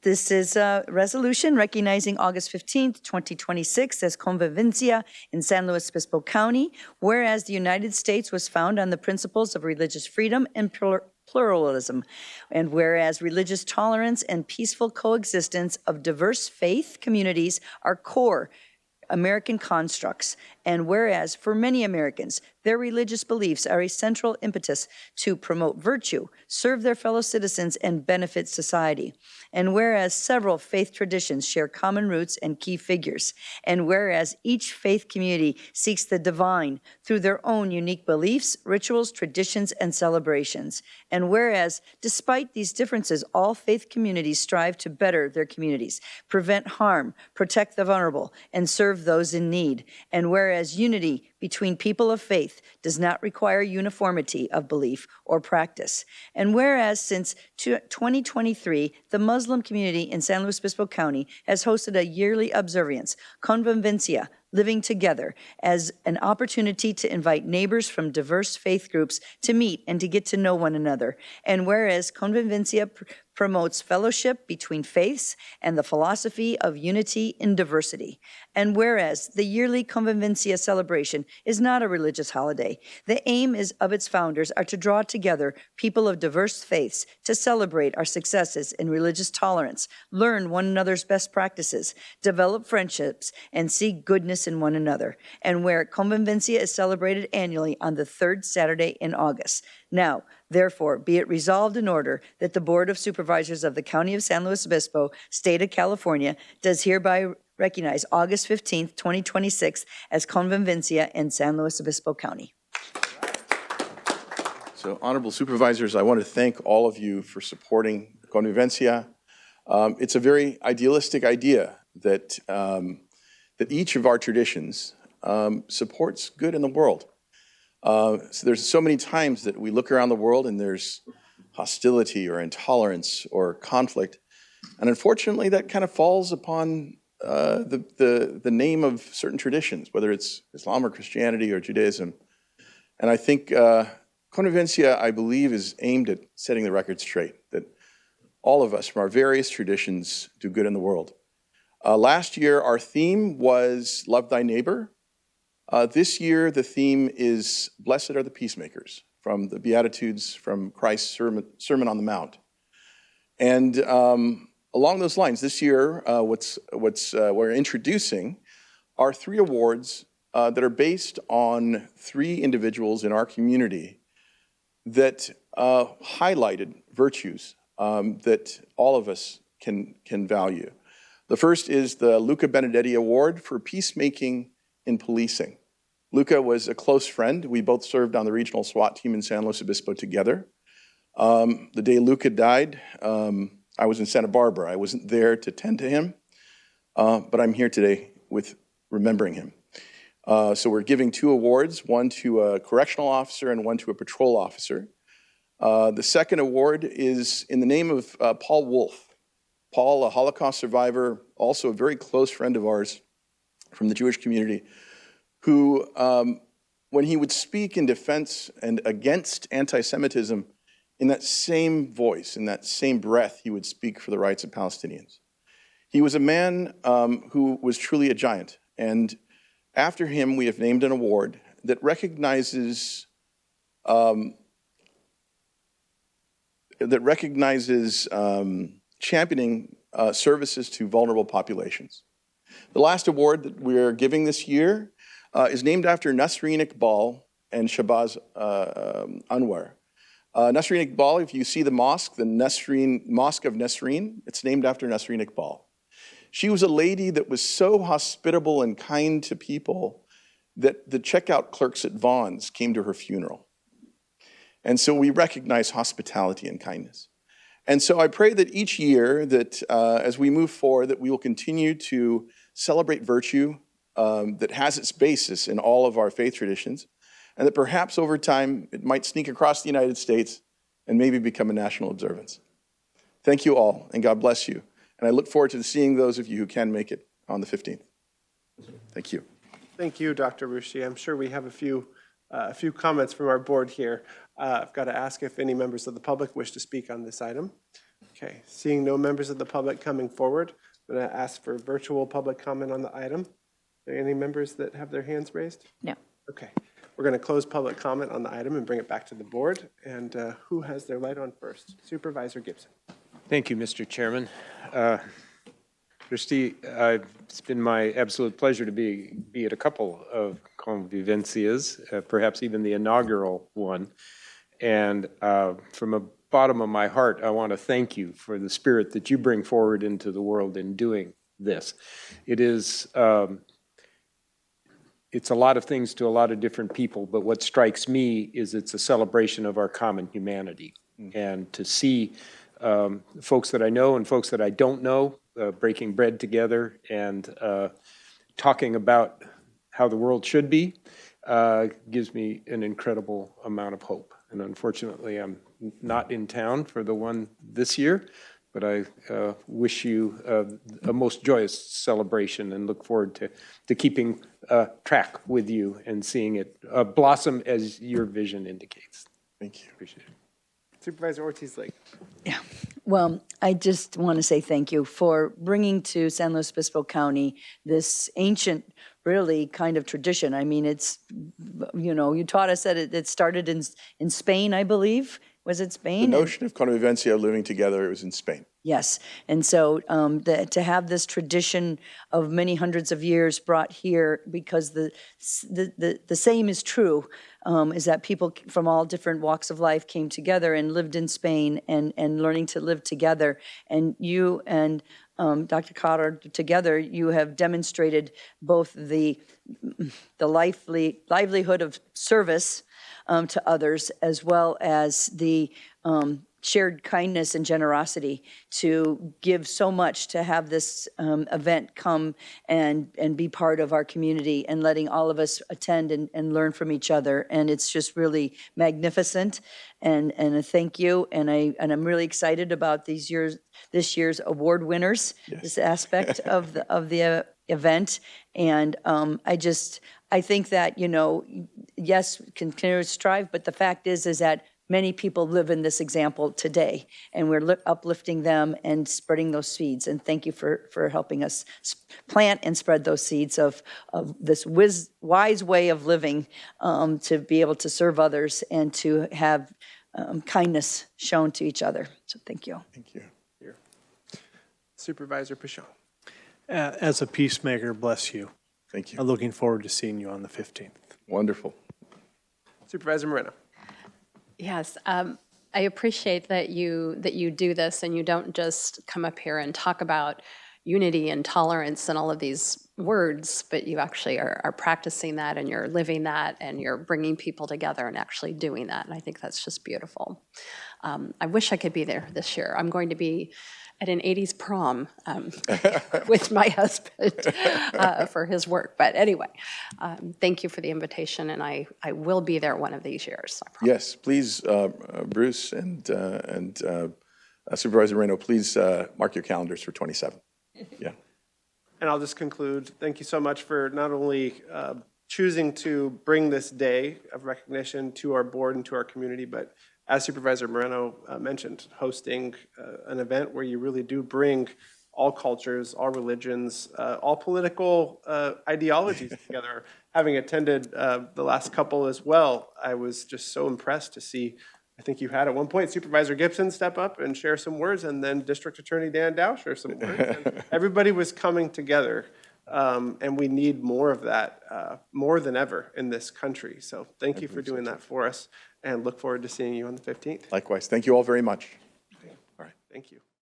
This is a resolution recognizing August 15th, 2026 as Convivencia in San Luis Obispo County, whereas the United States was founded on the principles of religious freedom and pluralism, and whereas religious tolerance and peaceful coexistence of diverse faith communities are core American constructs, and whereas for many Americans, their religious beliefs are a central impetus to promote virtue, serve their fellow citizens, and benefit society. And whereas several faith traditions share common roots and key figures, and whereas each faith community seeks the divine through their own unique beliefs, rituals, traditions, and celebrations. And whereas, despite these differences, all faith communities strive to better their communities, prevent harm, protect the vulnerable, and serve those in need. And whereas unity between people of faith does not require uniformity of belief or practice. And whereas since 2023, the Muslim community in San Luis Obispo County has hosted a yearly observance, Convivencia, living together, as an opportunity to invite neighbors from diverse faith groups to meet and to get to know one another. And whereas Convivencia promotes fellowship between faiths and the philosophy of unity in diversity. And whereas the yearly Convivencia celebration is not a religious holiday, the aim of its founders are to draw together people of diverse faiths to celebrate our successes in religious tolerance, learn one another's best practices, develop friendships, and see goodness in one another. And where Convivencia is celebrated annually on the third Saturday in August. Now, therefore, be it resolved in order that the Board of Supervisors of the County of San Luis Obispo, State of California, does hereby recognize August 15th, 2026 as Convivencia in San Luis Obispo County. So, honorable supervisors, I want to thank all of you for supporting Convivencia. It's a very idealistic idea that, that each of our traditions supports good in the world. So there's so many times that we look around the world and there's hostility or intolerance or conflict. And unfortunately, that kind of falls upon the name of certain traditions, whether it's Islam or Christianity or Judaism. And I think Convivencia, I believe, is aimed at setting the record straight, that all of us from our various traditions do good in the world. Last year, our theme was Love Thy Neighbor. This year, the theme is Blessed are the Peacemakers, from the Beatitudes from Christ's Sermon on the Mount. And along those lines, this year, we're introducing are 3 awards that are based on 3 individuals in our community that highlighted virtues that all of us can value. The first is the Luca Benedetti Award for Peacemaking in Policing. Luca was a close friend. We both served on the regional SWAT team in San Luis Obispo together. The day Luca died, I was in Santa Barbara. I wasn't there to tend to him, but I'm here today with remembering him. So we're giving 2 awards, one to a correctional officer and one to a patrol officer. The second award is in the name of Paul Wolf. Paul, a Holocaust survivor, also a very close friend of ours from the Jewish community, who, when he would speak in defense and against anti-Semitism, in that same voice, in that same breath, he would speak for the rights of Palestinians. He was a man who was truly a giant, and after him, we have named an award that recognizes championing services to vulnerable populations. The last award that we're giving this year is named after Nasreen Iqbal and Shabazz Anwar. Nasreen Iqbal, if you see the mosque, the Mosque of Nasreen, it's named after Nasreen Iqbal. She was a lady that was so hospitable and kind to people that the checkout clerks at Vaughn's came to her funeral. And so we recognize hospitality and kindness. And so I pray that each year that as we move forward, that we will continue to celebrate virtue that has its basis in all of our faith traditions, and that perhaps over time it might sneak across the United States and maybe become a national observance. Thank you all, and God bless you. And I look forward to seeing those of you who can make it on the 15th. Thank you. Thank you, Dr. Rushi. I'm sure we have a few comments from our board here. I've got to ask if any members of the public wish to speak on this item. Okay, seeing no members of the public coming forward, I'm going to ask for virtual public comment on the item. Are there any members that have their hands raised? No. Okay, we're going to close public comment on the item and bring it back to the board. And who has their light on first? Supervisor Gibson. Thank you, Mr. Chairman. Christie, it's been my absolute pleasure to be at a couple of convivencias, perhaps even the inaugural one. And from the bottom of my heart, I want to thank you for the spirit that you bring forward into the world in doing this. It is, it's a lot of things to a lot of different people, but what strikes me is it's a celebration of our common humanity. And to see folks that I know and folks that I don't know breaking bread together and talking about how the world should be gives me an incredible amount of hope. And unfortunately, I'm not in town for the one this year, but I wish you a most joyous celebration and look forward to keeping track with you and seeing it blossom as your vision indicates. Thank you. Appreciate it. Supervisor Ortiz-Lake. Yeah. Well, I just want to say thank you for bringing to San Luis Obispo County this ancient, really kind of tradition. I mean, it's, you know, you taught us that it started in Spain, I believe. Was it The Spain? notion of convivencia, living together, it was in Spain. Yes, and so to have this tradition of many hundreds of years brought here, because the same is true, is that people from all different walks of life came together and lived in Spain and learning to live together. And you and Dr. Carter, together, you have demonstrated both the livelihood of service to others, as well as the shared kindness and generosity to give so much to have this event come and be part of our community and letting all of us attend and learn from each other. And it's just really magnificent. And a thank you. And I'm really excited about this year's award winners, yes. This aspect of the event. And I think that, you know, yes, continue to strive, but the fact is that many people live in this example today, and we're uplifting them and spreading those seeds. And thank you for helping us plant and spread those seeds of this wise way of living, to be able to serve others and to have kindness shown to each other. So thank you. Thank you. Here. Supervisor Pichon. As a peacemaker, bless you. Thank you. I'm looking forward to seeing you on the 15th. Wonderful. Supervisor Moreno. Yes, I appreciate that you do this and you don't just come up here and talk about unity and tolerance and all of these words, but you actually are practicing that and you're living that and you're bringing people together and actually doing that. And I think that's just beautiful. I wish I could be there this year. I'm going to be at an 80s prom with my husband for his work. But anyway, thank you for the invitation, and I will be there one of these years. Yes, please, Bruce and Supervisor Moreno, please mark your calendars for 27. Yeah. And I'll just conclude. Thank you so much for not only choosing to bring this day of recognition to our board and to our community, but as Supervisor Moreno mentioned, hosting an event where you really do bring all cultures, all religions, all political ideologies together. Having attended the last couple as well, I was just so impressed to see, I think you had at one point Supervisor Gibson step up and share some words, and then District Attorney Dan Dow share some words. And everybody was coming together, and we need more of that, more than ever in this country. So thank you for doing that for us, and look forward to seeing you on the 15th. Likewise. Thank you all very much. All right. Thank you.